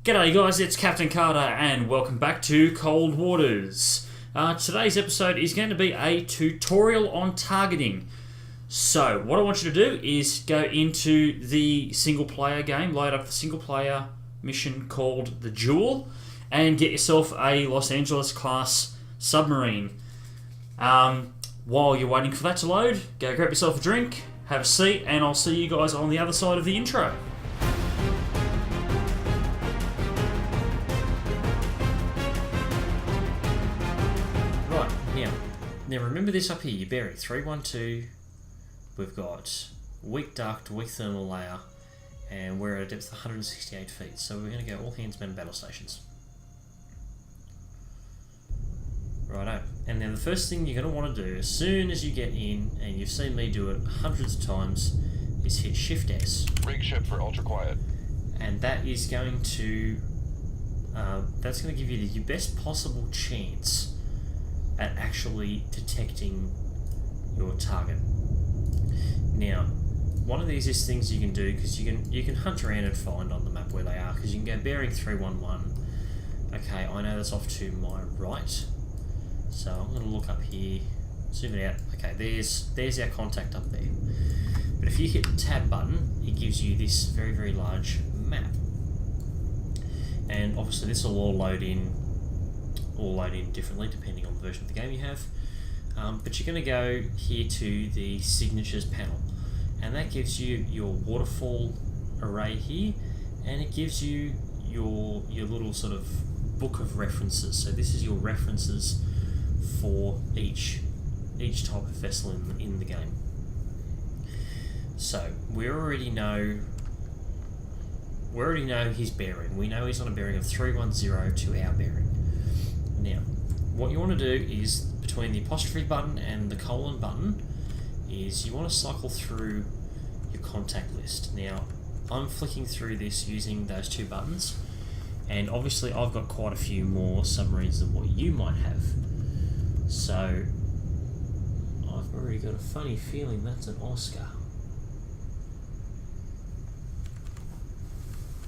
G'day guys, it's Captain Carter and welcome back to Cold Waters. Today's episode is going to be a tutorial on targeting. So what I want you to do is go into the single player game, load up the single player mission called The Jewel, and get yourself a Los Angeles class submarine. While you're waiting for that to load, go grab yourself a drink, have a seat, and I'll see you guys on the other side of the intro. Now remember this up here, your bearing 312, we've got weak duct, weak thermal layer, and we're at a depth of 168 feet, so we're going to go all hands man battle stations. Righto, and then the first thing you're going to want to do as soon as you get in, and you've seen me do it hundreds of times, is hit Shift S. Rig ship for ultra quiet. And that is going to, give you your best possible chance at actually detecting your target. Now, one of the easiest things you can do, because you can hunt around and find on the map where they are, because you can go bearing 311. Okay, I know that's off to my right, so I'm going to look up here, zoom it out. Okay, there's our contact up there. But if you hit the tab button, it gives you this very, very large map, and obviously this will all load in differently depending on the version of the game you have. But you're going to go here to the signatures panel, and that gives you your waterfall array here, and it gives you your little sort of book of references. So this is your references for each type of vessel in the game. So we already know his bearing. We know he's on a bearing of 310 to our bearing. Now, what you want to do is, between the apostrophe button and the colon button, is you want to cycle through your contact list. Now, I'm flicking through this using those two buttons, and obviously I've got quite a few more submarines than what you might have. So, I've already got a funny feeling that's an Oscar.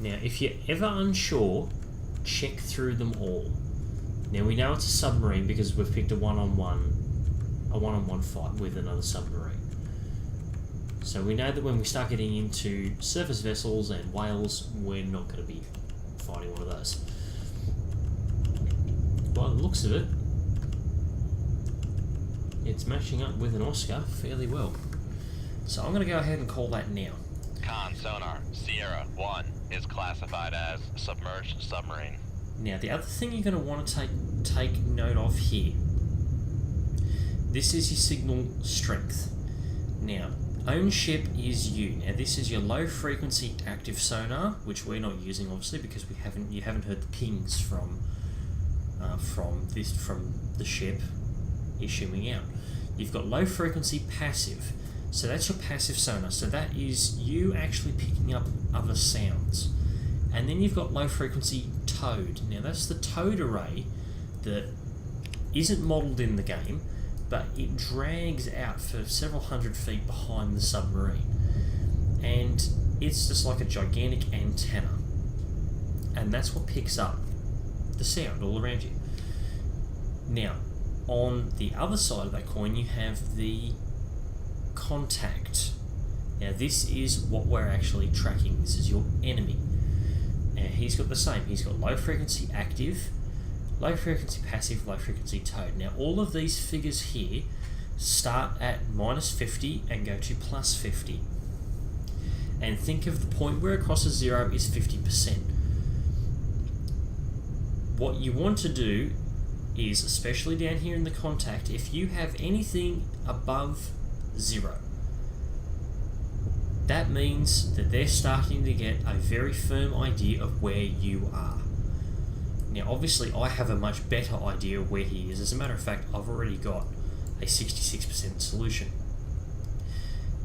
Now, if you're ever unsure, check through them all. Now we know it's a submarine because we've picked a one-on-one fight with another submarine. So we know that when we start getting into surface vessels and whales, we're not going to be fighting one of those. By the looks of it, it's matching up with an Oscar fairly well. So I'm going to go ahead and call that now. Con sonar Sierra 1 is classified as submerged submarine. Now, the other thing you're going to want to take note of here, this is your signal strength. Now, own ship is U. Now, this is your low frequency active sonar, which we're not using obviously because you haven't heard the pings from the ship issuing out. You've got low frequency passive, so that's your passive sonar. So that is you actually picking up other sounds. And then you've got low frequency towed. Now that's the towed array that isn't modelled in the game, but it drags out for several hundred feet behind the submarine. And it's just like a gigantic antenna. And that's what picks up the sound all around you. Now, on the other side of that coin, you have the contact. Now this is what we're actually tracking. This is your enemy. Now he's got the same. He's got low frequency active, low frequency passive, low frequency towed. Now all of these figures here start at -50 and go to +50. And think of the point where it crosses 0 is 50%. What you want to do is, especially down here in the contact, if you have anything above 0, that means that they're starting to get a very firm idea of where you are. Now obviously I have a much better idea of where he is. As a matter of fact, I've already got a 66% solution.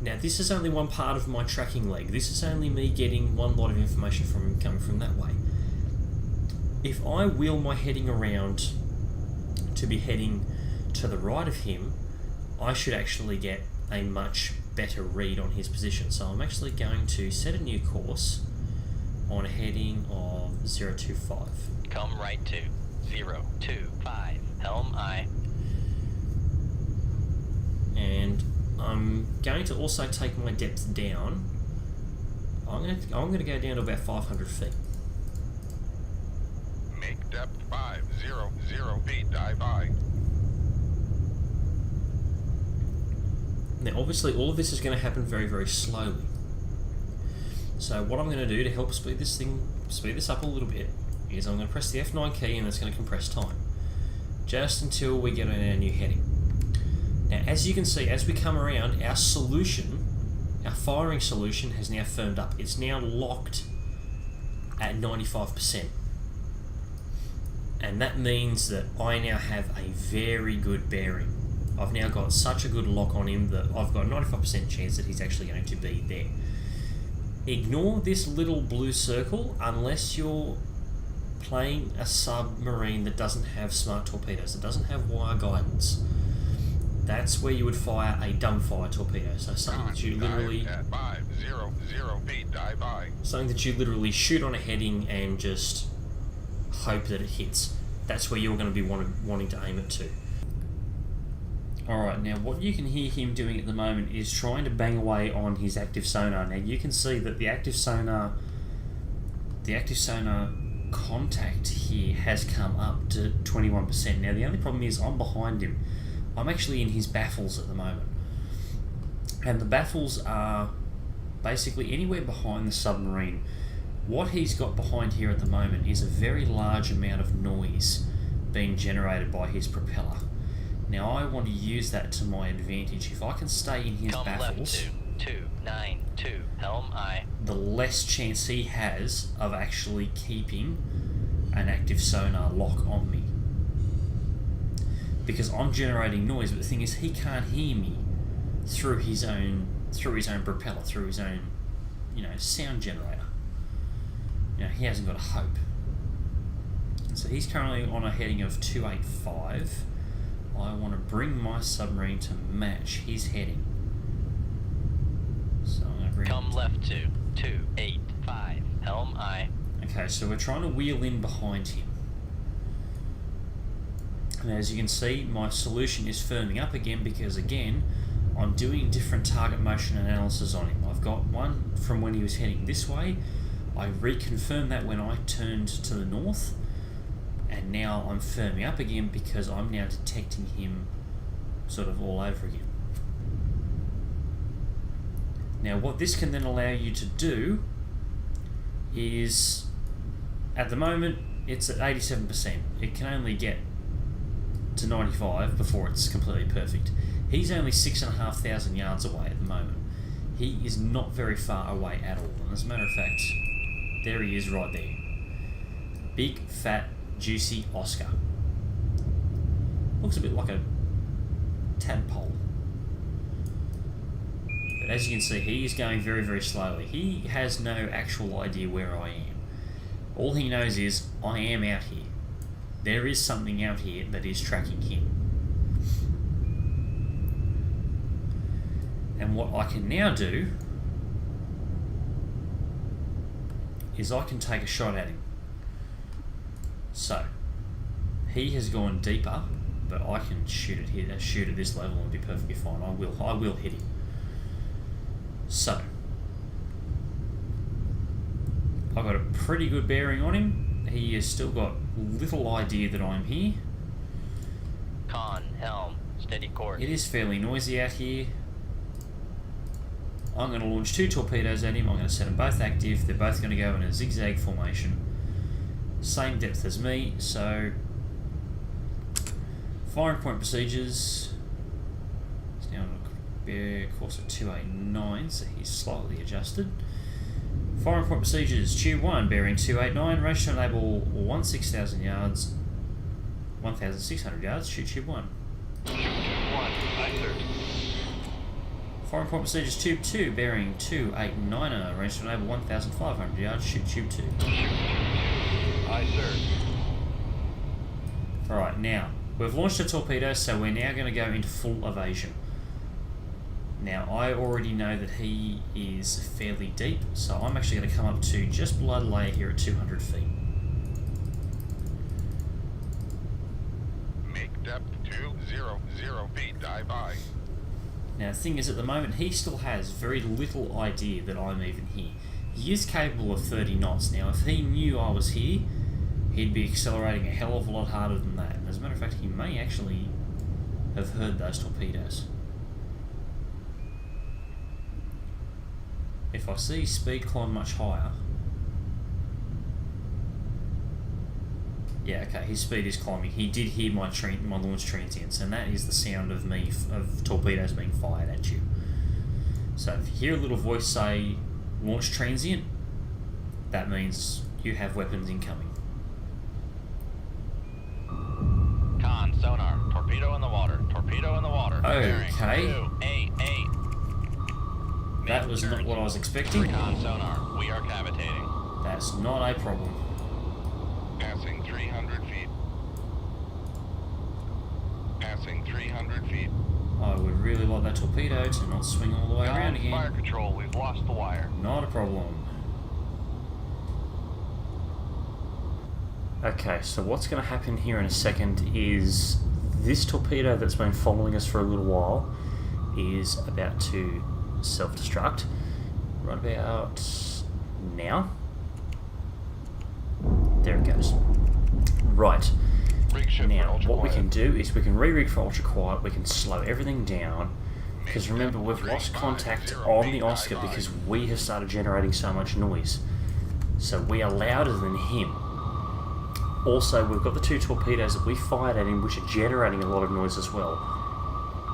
Now this is only one part of my tracking leg. This is only me getting one lot of information from him coming from that way. If I wheel my heading around to be heading to the right of him, I should actually get a much better read on his position. So I'm actually going to set a new course on a heading of 025. Come right to 025. Helm aye. And I'm going to also take my depth down. I'm going to go down to about 500 feet. Make depth 500 feet, dive aye. Now, obviously, all of this is going to happen very, very slowly. So, what I'm going to do to help speed this up a little bit is I'm going to press the F9 key, and that's going to compress time, just until we get on our new heading. Now, as you can see, as we come around, our firing solution has now firmed up. It's now locked at 95%. And that means that I now have a very good bearing. I've now got such a good lock on him that I've got a 95% chance that he's actually going to be there. Ignore this little blue circle unless you're playing a submarine that doesn't have smart torpedoes, that doesn't have wire guidance. That's where you would fire a dumbfire torpedo. So something that you literally... At 500 feet, dive aye. Something that you literally shoot on a heading and just hope that it hits. That's where you're going to be wanting to aim it to. Alright, now what you can hear him doing at the moment is trying to bang away on his active sonar. Now you can see that the active sonar contact here has come up to 21%. Now the only problem is I'm behind him. I'm actually in his baffles at the moment. And the baffles are basically anywhere behind the submarine. What he's got behind here at the moment is a very large amount of noise being generated by his propeller. Now I want to use that to my advantage. If I can stay in his baffles, Left 292, helm aye. the less chance he has of actually keeping an active sonar lock on me. Because I'm generating noise, but the thing is he can't hear me through his own propeller, through his own, sound generator. He hasn't got a hope. So he's currently on a heading of 285. I want to bring my submarine to match his heading. So I'm going to bring... Come left to 285. Helm aye. Okay, so we're trying to wheel in behind him. And as you can see, my solution is firming up again because, again, I'm doing different target motion analysis on him. I've got one from when he was heading this way. I reconfirmed that when I turned to the north. And now I'm firming up again because I'm now detecting him sort of all over again. Now what this can then allow you to do is, at the moment it's at 87%. It can only get to 95 before it's completely perfect. He's only 6,500 yards away at the moment. He is not very far away at all. And as a matter of fact, there he is right there. Big, fat, juicy Oscar. Looks a bit like a tadpole. But as you can see, he is going very, very slowly. He has no actual idea where I am. All he knows is, I am out here. There is something out here that is tracking him. And what I can now do is I can take a shot at him. So, he has gone deeper, but I can shoot at this level and be perfectly fine. I will hit him. So, I've got a pretty good bearing on him. He has still got little idea that I'm here. Con, helm, steady course. It is fairly noisy out here. I'm going to launch 2 torpedoes at him. I'm going to set them both active. They're both going to go in a zigzag formation. Same depth as me, so firing point procedures. It's now on a course of 289, so he's slightly adjusted. Firing point procedures, tube 1, bearing 289, range to enable 16,000 yards, 1,600 yards, shoot tube 1. Shoot tube 1, aye sir. Firing point procedures, tube 2, bearing 289, range to enable 1,500 yards, shoot tube 2. Aye sir. Alright, now, we've launched a torpedo, so we're now going to go into full evasion. Now, I already know that he is fairly deep, so I'm actually going to come up to just below the layer here at 200 feet. 200 feet, dive by. Now the thing is, at the moment, he still has very little idea that I'm even here. He is capable of 30 knots. Now, if he knew I was here, he'd be accelerating a hell of a lot harder than that. And as a matter of fact, he may actually have heard those torpedoes. If I see speed climb much higher... Yeah, okay, his speed is climbing. He did hear my launch transients, and that is the sound of of torpedoes being fired at you. So if you hear a little voice say, launch transient, that means you have weapons incoming. Con, sonar, torpedo in the water, torpedo in the water. Okay. Bearing 288. That was not what I was expecting. Recon sonar, we are cavitating. That's not a problem. Passing 300 feet. Passing 300 feet. I would really like that torpedo to not swing all the way around Con, fire again. control, we've lost the wire. Not a problem. Okay, so what's going to happen here in a second is this torpedo that's been following us for a little while is about to self-destruct right about now. There it goes. Right. Rig shift for Now, ultra what we quiet. can do is we can re-rig for ultra quiet, we can slow everything down, because remember, we've lost contact on the Oscar because we have started generating so much noise. So we are louder than him. Also, we've got the two torpedoes that we fired at him, which are generating a lot of noise as well,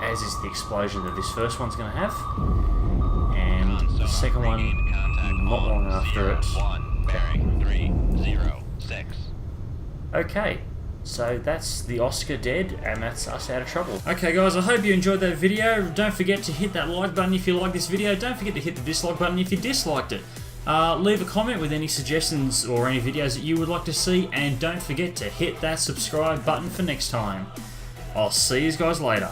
as is the explosion that this first one's going to have, and Con, the sonar, second one regained contact not on long after Sierra it. 1, bearing 306. Okay, so that's the Oscar dead, and that's us out of trouble. Okay guys, I hope you enjoyed that video. Don't forget to hit that like button if you like this video. Don't forget to hit the dislike button if you disliked it. Leave a comment with any suggestions or any videos that you would like to see, and don't forget to hit that subscribe button for next time. I'll see you guys later.